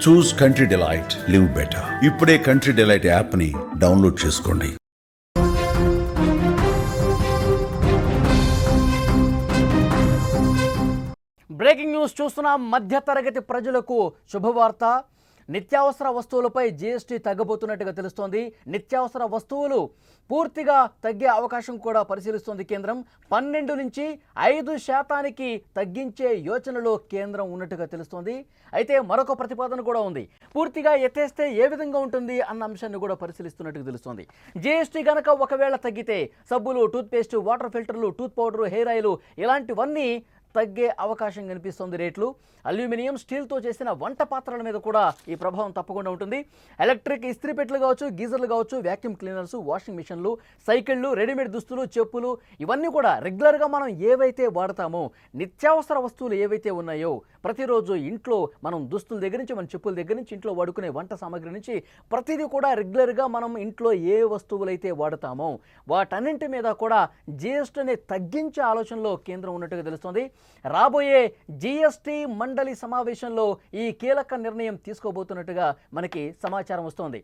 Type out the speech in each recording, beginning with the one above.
చూస్ country delight, live better. ఇప్పుడే country delight యాప్ని download చేసుకోండి. బ్రేకింగ్ న్యూస్ చూస్తున్నాం. మధ్యతరగతి ప్రజలకు శుభవార్త. నిత్యావసర వస్తువులపై జీఎస్టీ తగ్గబోతున్నట్టుగా తెలుస్తోంది. నిత్యావసర వస్తువులు పూర్తిగా తగ్గే అవకాశం కూడా పరిశీలిస్తోంది కేంద్రం. 12 నుంచి 5% తగ్గించే యోచనలో కేంద్రం ఉన్నట్టుగా తెలుస్తోంది. అయితే మరొక ప్రతిపాదన కూడా ఉంది. పూర్తిగా ఎత్తేస్తే ఏ విధంగా ఉంటుంది అన్న అంశాన్ని కూడా పరిశీలిస్తున్నట్టుగా తెలుస్తోంది. జీఎస్టీ కనుక ఒకవేళ తగ్గితే సబ్బులు, టూత్పేస్ట్, వాటర్ ఫిల్టర్లు, టూత్ పౌడరు, హెయిర్ ఆయిల్ ఇలాంటివన్నీ తగ్గే అవకాశం కనిపిస్తుంది. రేట్లు అల్యూమినియం, స్టీల్తో చేసిన వంట పాత్రల మీద కూడా ఈ ప్రభావం తప్పకుండా ఉంటుంది. ఎలక్ట్రిక్ ఇస్త్రీ పెట్టెలు కావచ్చు, గీజర్లు కావచ్చు, వ్యాక్యూమ్ క్లీనర్స్, వాషింగ్ మిషన్లు, సైకిళ్ళు, రెడీమేడ్ దుస్తులు, చెప్పులు ఇవన్నీ కూడా రెగ్యులర్గా మనం ఏవైతే వాడతామో నిత్యావసర వస్తువులు ఏవైతే ఉన్నాయో ప్రతిరోజు ఇంట్లో మనం దుస్తుల దగ్గర నుంచి మన చెప్పుల దగ్గర నుంచి ఇంట్లో వాడుకునే వంట సామాగ్రి నుంచి ప్రతిదీ కూడా రెగ్యులర్గా మనం ఇంట్లో ఏ వస్తువులైతే వాడతామో వాటన్నింటి మీద కూడా జీఎస్టీని తగ్గించే ఆలోచనలో కేంద్రం ఉన్నట్టుగా తెలుస్తోంది. రాబోయే జీఎస్టీ మండలి సమావేశంలో ఈ కీలక నిర్ణయం తీసుకోబోతున్నట్టుగా మనకి సమాచారం వస్తోంది.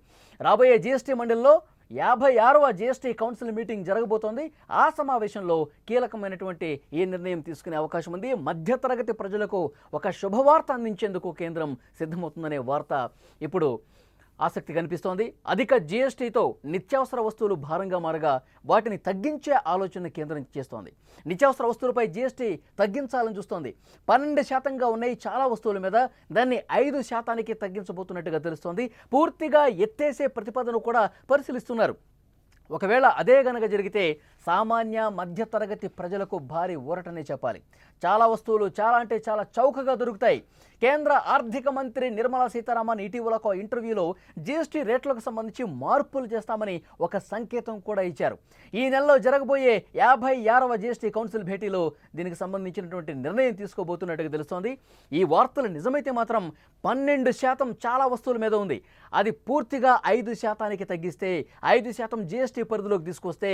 రాబోయే జీఎస్టీ మండలిలో 56వ జీఎస్టీ కౌన్సిల్ మీటింగ్ జరగబోతోంది. ఆ సమావేశంలో కీలకమైనటువంటి ఈ నిర్ణయం తీసుకునే అవకాశం ఉంది. మధ్యతరగతి ప్రజలకు ఒక శుభవార్త అందించేందుకు కేంద్రం సిద్ధమవుతుందనే వార్త ఇప్పుడు ఆసక్తి కనిపిస్తోంది. అధిక జీఎస్టీతో నిత్యావసర వస్తువులు భారంగా మారగా వాటిని తగ్గించే ఆలోచన కేంద్రం చేస్తోంది. నిత్యావసర వస్తువులపై జీఎస్టీ తగ్గించాలని చూస్తోంది. 12% ఉన్నాయి చాలా వస్తువుల మీద, దాన్ని 5% తగ్గించబోతున్నట్టుగా తెలుస్తోంది. పూర్తిగా ఎత్తేసే ప్రతిపాదన కూడా పరిశీలిస్తున్నారు. ఒకవేళ అదే గనక జరిగితే సామాన్య మధ్యతరగతి ప్రజలకు భారీ ఊరటనే చెప్పాలి. చాలా వస్తువులు చాలా అంటే చాలా చౌకగా దొరుకుతాయి. కేంద్ర ఆర్థిక మంత్రి నిర్మలా సీతారామన్ ఇటీవల ఒక ఇంటర్వ్యూలో జీఎస్టీ రేట్లకు సంబంధించి మార్పులు చేస్తామని ఒక సంకేతం కూడా ఇచ్చారు. ఈ నెలలో జరగబోయే 56వ జీఎస్టీ కౌన్సిల్ భేటీలో దీనికి సంబంధించినటువంటి నిర్ణయం తీసుకోబోతున్నట్టుగా తెలుస్తోంది. ఈ వార్తలు నిజమైతే మాత్రం 12% చాలా వస్తువుల మీద ఉంది. అది పూర్తిగా 5% తగ్గిస్తే 5% జీఎస్టీ పరిధిలోకి తీసుకొస్తే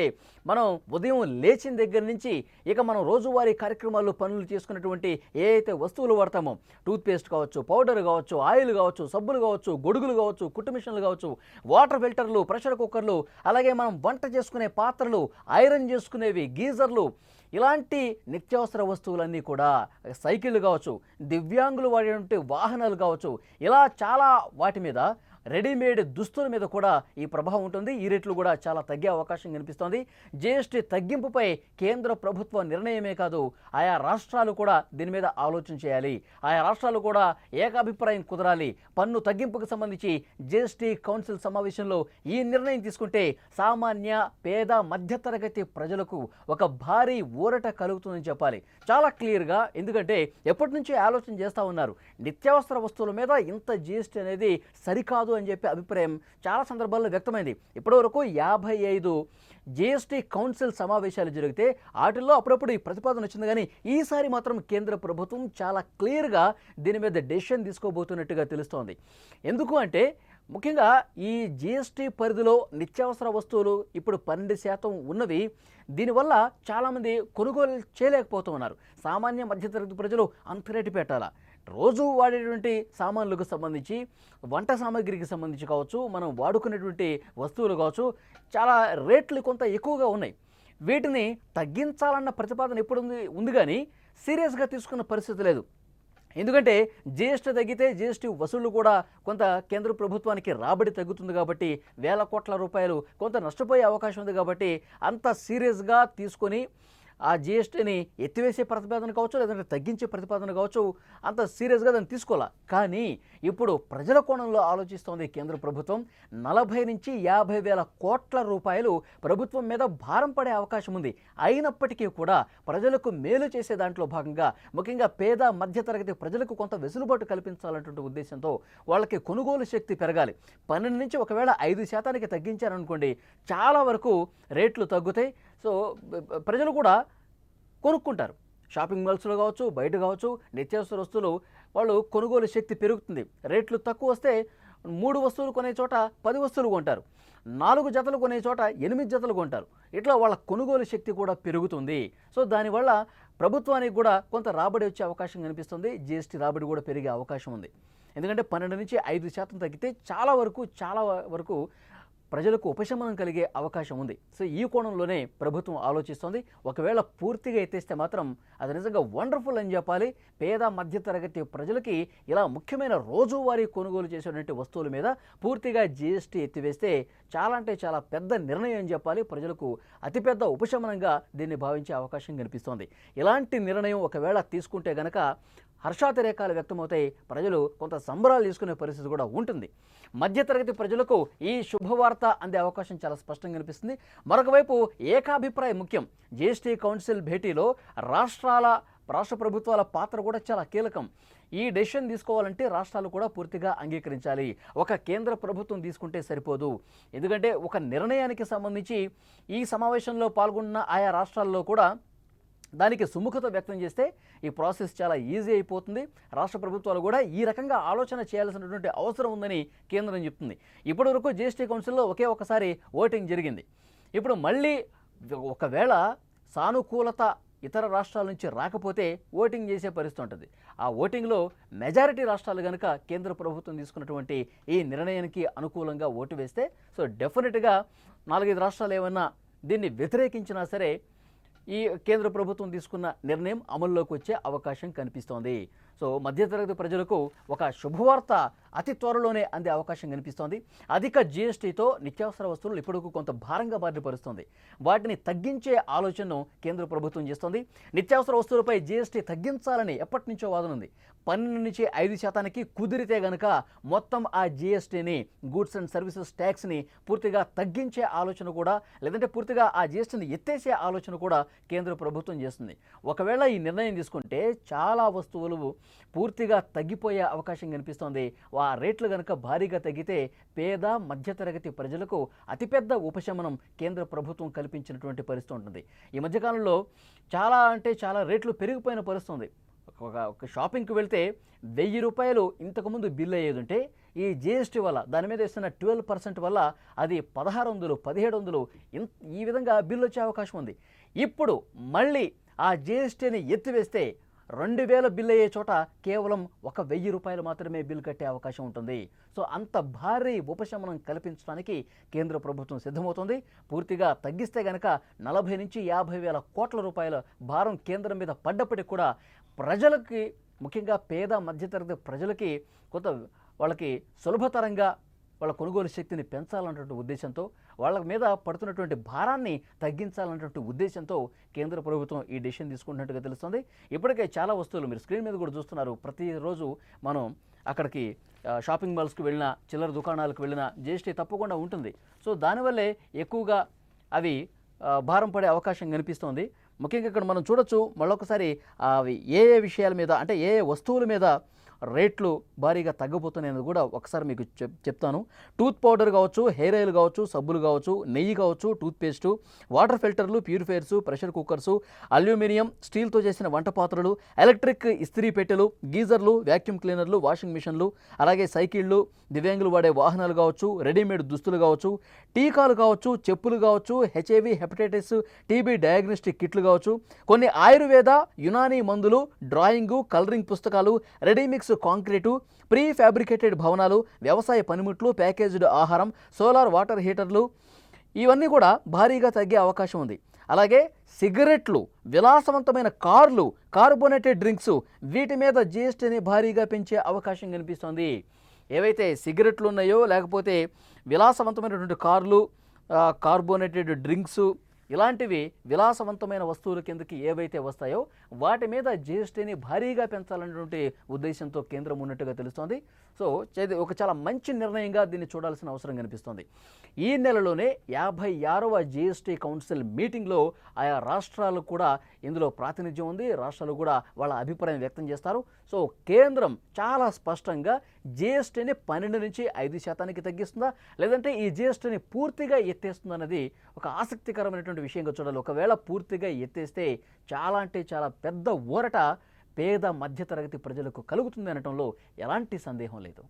మనం ఉదయం లేచిన దగ్గర నుంచి ఇక మనం రోజువారీ కార్యక్రమాల్లో పనులు చేసుకున్నటువంటి ఏ అయితే వస్తువులు వాడతామో టూత్పేస్ట్ కావచ్చు, పౌడర్ కావచ్చు, ఆయిల్ కావచ్చు, సబ్బులు కావచ్చు, గొడుగులు కావచ్చు, కుట్టు మిషన్లు కావచ్చు, వాటర్ ఫిల్టర్లు, ప్రెషర్ కుక్కర్లు, అలాగే మనం వంట చేసుకునే పాత్రలు, ఐరన్ చేసుకునేవి, గీజర్లు ఇలాంటి నిత్యావసర వస్తువులన్నీ కూడా, సైకిళ్ళు కావచ్చు, దివ్యాంగులు వాడేటువంటి వాహనాలు కావచ్చు, ఇలా చాలా వాటి మీద రెడీమేడ్ దుస్తుల మీద కూడా ఈ ప్రభావం ఉంటుంది. ఈ రేట్లు కూడా చాలా తగ్గే అవకాశం కనిపిస్తోంది. జీఎస్టీ తగ్గింపుపై కేంద్ర ప్రభుత్వ నిర్ణయమే కాదు, ఆయా రాష్ట్రాలు కూడా దీని మీద ఆలోచన చేయాలి. ఆయా రాష్ట్రాలు కూడా ఏకాభిప్రాయం కుదరాలి. పన్ను తగ్గింపుకు సంబంధించి జీఎస్టీ కౌన్సిల్ సమావేశంలో ఈ నిర్ణయం తీసుకుంటే సామాన్య పేద మధ్యతరగతి ప్రజలకు ఒక భారీ ఊరట కలుగుతుందని చెప్పాలి. చాలా క్లియర్గా, ఎందుకంటే ఎప్పటి నుంచో ఆలోచన చేస్తూ ఉన్నారు. నిత్యావసర వస్తువుల మీద ఇంత జీఎస్టీ అనేది సరికాదు అని చెప్పి అభిప్రాయం చాలా సందర్భాల్లో వ్యక్తమైంది. ఇప్పటివరకు 55 జీఎస్టీ కౌన్సిల్ సమావేశాలు జరిగితే వాటిల్లో అప్పుడప్పుడు ఈ ప్రతిపాదన వచ్చింది. కానీ ఈసారి మాత్రం కేంద్ర ప్రభుత్వం చాలా క్లియర్గా దీని మీద డెసిషన్ తీసుకోబోతున్నట్టుగా తెలుస్తోంది. ఎందుకు అంటే ముఖ్యంగా ఈ జీఎస్టీ పరిధిలో నిత్యావసర వస్తువులు ఇప్పుడు 12% ఉన్నవి. దీనివల్ల చాలామంది కొనుగోలు చేయలేకపోతూ ఉన్నారు. సామాన్య మధ్యతరగతి ప్రజలు అంత రేటు పెట్టాలా? రోజు వాడేటువంటి సామాన్లకు సంబంధించి, వంట సామాగ్రికి సంబంధించి కావచ్చు, మనం వాడుకునేటువంటి వస్తువులు కావచ్చు, చాలా రేట్లు కొంత ఎక్కువగా ఉన్నాయి. వీటిని తగ్గించాలన్న ప్రతిపాదన ఎప్పుడు ఉంది కానీ సీరియస్గా తీసుకున్న పరిస్థితి లేదు. ఎందుకంటే జీఎస్టీ తగ్గితే జీఎస్టీ వసూళ్లు కూడా కొంత కేంద్ర ప్రభుత్వానికి రాబడి తగ్గుతుంది కాబట్టి వేల కోట్ల రూపాయలు కొంత నష్టపోయే అవకాశం ఉంది. కాబట్టి అంత సీరియస్గా తీసుకొని ఆ జీఎస్టీని ఎత్తివేసే ప్రతిపాదన కావచ్చు, లేదంటే తగ్గించే ప్రతిపాదన కావచ్చు, అంత సీరియస్గా దాన్ని తీసుకోవాలా. కానీ ఇప్పుడు ప్రజల కోణంలో ఆలోచిస్తోంది కేంద్ర ప్రభుత్వం. 40 నుంచి 50 వేల కోట్ల రూపాయలు ప్రభుత్వం మీద భారం పడే అవకాశం ఉంది. అయినప్పటికీ కూడా ప్రజలకు మేలు చేసే దాంట్లో భాగంగా ముఖ్యంగా పేద మధ్యతరగతి ప్రజలకు కొంత వెసులుబాటు కల్పించాలన్నటువంటి ఉద్దేశంతో వాళ్ళకి కొనుగోలు శక్తి పెరగాలి. 12 నుంచి ఒకవేళ 5% తగ్గించారనుకోండి, చాలా వరకు రేట్లు తగ్గుతాయి. సో ప్రజలు కూడా కొనుక్కుంటారు. షాపింగ్ మాల్స్లో కావచ్చు, బయట కావచ్చు, నిత్యావసర వస్తువులు వాళ్ళు కొనుగోలు శక్తి పెరుగుతుంది. రేట్లు తక్కువ వస్తే 3 వస్తువులు కొనే చోట 10 వస్తువులు కొంటారు, 4 జతలు కొనే చోట 8 జతలు కొంటారు. ఇట్లా వాళ్ళ కొనుగోలు శక్తి కూడా పెరుగుతుంది. సో దానివల్ల ప్రభుత్వానికి కూడా కొంత రాబడి వచ్చే అవకాశం కనిపిస్తుంది. జీఎస్టీ రాబడి కూడా పెరిగే అవకాశం ఉంది. ఎందుకంటే 12 నుంచి 5% తగ్గితే చాలా వరకు ప్రజలకు ఉపశమనం కలిగే అవకాశం ఉంది. సో ఈ కోణంలోనే ప్రభుత్వం ఆలోచిస్తోంది. ఒకవేళ పూర్తిగా ఎత్తేస్తే మాత్రం అది నిజంగా వండర్ఫుల్ అని చెప్పాలి. పేద మధ్యతరగతి ప్రజలకి ఇలా ముఖ్యమైన రోజువారీ కొనుగోలు చేసేటువంటి వస్తువుల మీద పూర్తిగా జీఎస్టీ ఎత్తివేస్తే చాలా అంటే చాలా పెద్ద నిర్ణయం అని చెప్పాలి. ప్రజలకు అతిపెద్ద ఉపశమనంగా దీన్ని భావించే అవకాశం కనిపిస్తోంది. ఇలాంటి నిర్ణయం ఒకవేళ తీసుకుంటే గనక హర్షాతిరేకాలు వ్యక్తమవుతాయి. ప్రజలు కొంత సంబరాలు తీసుకునే పరిస్థితి కూడా ఉంటుంది. మధ్యతరగతి ప్రజలకు ఈ శుభవార్త అందే అవకాశం చాలా స్పష్టంగా కనిపిస్తుంది. మరొక వైపు ఏకాభిప్రాయం ముఖ్యం. జీఎస్టీ కౌన్సిల్ భేటీలో రాష్ట్ర ప్రభుత్వాల పాత్ర కూడా చాలా కీలకం. ఈ డెసిషన్ తీసుకోవాలంటే రాష్ట్రాలు కూడా పూర్తిగా అంగీకరించాలి. ఒక కేంద్ర ప్రభుత్వం తీసుకుంటే సరిపోదు. ఎందుకంటే ఒక నిర్ణయానికి సంబంధించి ఈ సమావేశంలో పాల్గొన్న ఆయా రాష్ట్రాల్లో కూడా దానికి సుముఖత వ్యక్తం చేస్తే ఈ ప్రాసెస్ చాలా ఈజీ అయిపోతుంది. రాష్ట్ర ప్రభుత్వాలు కూడా ఈ రకంగా ఆలోచన చేయాల్సినటువంటి అవసరం ఉందని కేంద్రం చెప్తుంది. ఇప్పటి వరకు జీఎస్టీ కౌన్సిల్లో ఒకసారి ఓటింగ్ జరిగింది. ఇప్పుడు మళ్ళీ ఒకవేళ సానుకూలత ఇతర రాష్ట్రాల నుంచి రాకపోతే ఓటింగ్ చేసే పరిస్థితి ఉంటుంది. ఆ ఓటింగ్లో మెజారిటీ రాష్ట్రాలు కనుక కేంద్ర ప్రభుత్వం తీసుకున్నటువంటి ఈ నిర్ణయానికి అనుకూలంగా ఓటు వేస్తే సో డెఫినెట్గా 4-5 రాష్ట్రాలు ఏమన్నా దీన్ని వ్యతిరేకించినా సరే ఈ కేంద్ర ప్రభుత్వం తీసుకున్న నిర్ణయం అమల్లోకి వచ్చే అవకాశం కనిపిస్తోంది. సో మధ్యతరగతి ప్రజలకు ఒక శుభవార్త అతి త్వరలోనే అందే అవకాశం కనిపిస్తోంది. అధిక జీఎస్టీతో నిత్యావసర వస్తువులు ఇప్పటికూ కొంత భారంగా బారిపరుస్తోంది. వాటిని తగ్గించే ఆలోచనను కేంద్ర ప్రభుత్వం చేస్తోంది. నిత్యావసర వస్తువులపై జీఎస్టీ తగ్గించాలని ఎప్పటి నుంచో వాదన ఉంది. 12 నుంచి 5% కుదిరితే గనక మొత్తం ఆ జీఎస్టీని గూడ్స్ అండ్ సర్వీసెస్ ట్యాక్స్ని పూర్తిగా తగ్గించే ఆలోచన కూడా, లేదంటే పూర్తిగా ఆ జీఎస్టీని ఎత్తేసే ఆలోచన కూడా కేంద్ర ప్రభుత్వం చేస్తుంది. ఒకవేళ ఈ నిర్ణయం తీసుకుంటే చాలా వస్తువులు పూర్తిగా తగ్గిపోయే అవకాశం కనిపిస్తోంది. ఆ రేట్లు కనుక భారీగా తగ్గితే పేద మధ్యతరగతి ప్రజలకు అతిపెద్ద ఉపశమనం కేంద్ర ప్రభుత్వం కల్పించినటువంటి పరిస్థితి ఉంటుంది. ఈ మధ్యకాలంలో చాలా రేట్లు పెరిగిపోయిన పరిస్థితి ఉంది. ఒక షాపింగ్కి వెళ్తే 1000 రూపాయలు ఇంతకుముందు బిల్ అయ్యేది ఉంటే ఈ జీఎస్టీ వల్ల దాని మీద వేస్తున్న 12% వల్ల అది 1600, 1700 ఈ విధంగా బిల్లు వచ్చే అవకాశం ఉంది. ఇప్పుడు మళ్ళీ ఆ జీఎస్టీని ఎత్తివేస్తే 2000 బిల్ అయ్యే చోట కేవలం 1000 రూపాయలు మాత్రమే బిల్ కట్టే అవకాశం ఉంటుంది. సో అంత భారీ ఉపశమనం కల్పించడానికి కేంద్ర ప్రభుత్వం సిద్ధమవుతుంది. పూర్తిగా తగ్గిస్తే గనక 40 నుంచి 50 వేల కోట్ల రూపాయల భారం కేంద్రం మీద పడ్డప్పటికి కూడా ప్రజలకి, ముఖ్యంగా పేద మధ్యతరగతి ప్రజలకి వాళ్ళకి సులభతరంగా వాళ్ళ కొనుగోలు శక్తిని పెంచాలన్నటువంటి ఉద్దేశంతో, వాళ్ళ మీద పడుతున్నటువంటి భారాన్ని తగ్గించాలన్నటువంటి ఉద్దేశంతో కేంద్ర ప్రభుత్వం ఈ డెసిషన్ తీసుకుంటున్నట్టుగా తెలుస్తుంది. ఇప్పటికే చాలా వస్తువులు మీరు స్క్రీన్ మీద కూడా చూస్తున్నారు. ప్రతిరోజు మనం అక్కడికి షాపింగ్ మాల్స్కి వెళ్ళినా, చిల్లర దుకాణాలకు వెళ్ళినా జీఎస్టీ తప్పకుండా ఉంటుంది. సో దానివల్లే ఎక్కువగా అవి భారం పడే అవకాశం కనిపిస్తోంది. ముఖ్యంగా ఇక్కడ మనం చూడొచ్చు మళ్ళొకసారి అవి ఏ విషయాల మీద, అంటే ఏ వస్తువుల మీద రేట్లు భారీగా తగ్గబోతున్నాయని కూడా ఒకసారి మీకు చెప్తాను. టూత్ పౌడర్ కావచ్చు, హెయిర్ ఆయిల్ కావచ్చు, సబ్బులు కావచ్చు, నెయ్యి కావచ్చు, టూత్పేస్టు, వాటర్ ఫిల్టర్లు, ప్యూరిఫైయర్సు, ప్రెషర్ కుక్కర్సు, అల్యూమినియం, స్టీల్తో చేసిన వంట పాత్రలు, ఎలక్ట్రిక్ ఇస్త్రీ పెట్టెలు, గీజర్లు, వ్యాక్యూమ్ క్లీనర్లు, వాషింగ్ మిషన్లు, అలాగే సైకిళ్ళు, దివ్యాంగులు వాడే వాహనాలు కావచ్చు, రెడీమేడ్ దుస్తులు కావచ్చు, టీకాలు కావచ్చు, చెప్పులు కావచ్చు, హెచ్ఐవి, హెపటైటిస్, టీబీ డయాగ్నోస్టిక్ కిట్లు కావచ్చు, కొన్ని ఆయుర్వేద, యునానీ మందులు, డ్రాయింగు, కలరింగ్ పుస్తకాలు, రెడీమిక్స్ కాంక్రీటు, ప్రీ ఫ్యాబ్రికేటెడ్ భవనాలు, వ్యవసాయ పనిముట్లు, ప్యాకేజ్డ్ ఆహారం, సోలార్ వాటర్ హీటర్లు, ఇవన్నీ కూడా భారీగా తగ్గే అవకాశం ఉంది. అలాగే సిగరెట్లు, విలాసవంతమైన కార్లు, కార్బోనేటెడ్ డ్రింక్స్, వీటి మీద జీఎస్టీని భారీగా పెంచే అవకాశం కనిపిస్తోంది. ఏవైతే సిగరెట్లు ఉన్నాయో, లేకపోతే విలాసవంతమైనటువంటి కార్లు, కార్బోనేటెడ్ డ్రింక్స్, ఇలాంటివి విలాసవంతమైన వస్తువుల కిందకి ఏవైతే వస్తాయో వాటి మీద జీఎస్టీని భారీగా పెంచాలనేటువంటి ఉద్దేశంతో కేంద్రం ఉన్నట్టుగా తెలుస్తోంది. సో ఒక చాలా మంచి నిర్ణయంగా దీన్ని చూడాల్సిన అవసరం కనిపిస్తోంది. ఈ నెలలోనే 56వ జీఎస్టీ కౌన్సిల్ మీటింగ్లో ఆయా రాష్ట్రాలు కూడా ఇందులో ప్రాతినిధ్యం ఉంది. రాష్ట్రాలు కూడా వాళ్ళ అభిప్రాయం వ్యక్తం చేస్తారు. సో కేంద్రం చాలా స్పష్టంగా జీఎస్టీని 12 నుంచి 5% తగ్గిస్తుందా, లేదంటే ఈ జీఎస్టీని పూర్తిగా ఎత్తేస్తుందా అన్నది ఒక ఆసక్తికరమైనటువంటి విషయంగా చూడాలి. ఒకవేళ పూర్తిగా ఎత్తేస్తే చాలా అంటే చాలా పెద్ద ఊరట పేద మధ్యతరగతి ప్రజలకు కలుగుతుంది అనటంలో ఎలాంటి సందేహం లేదు.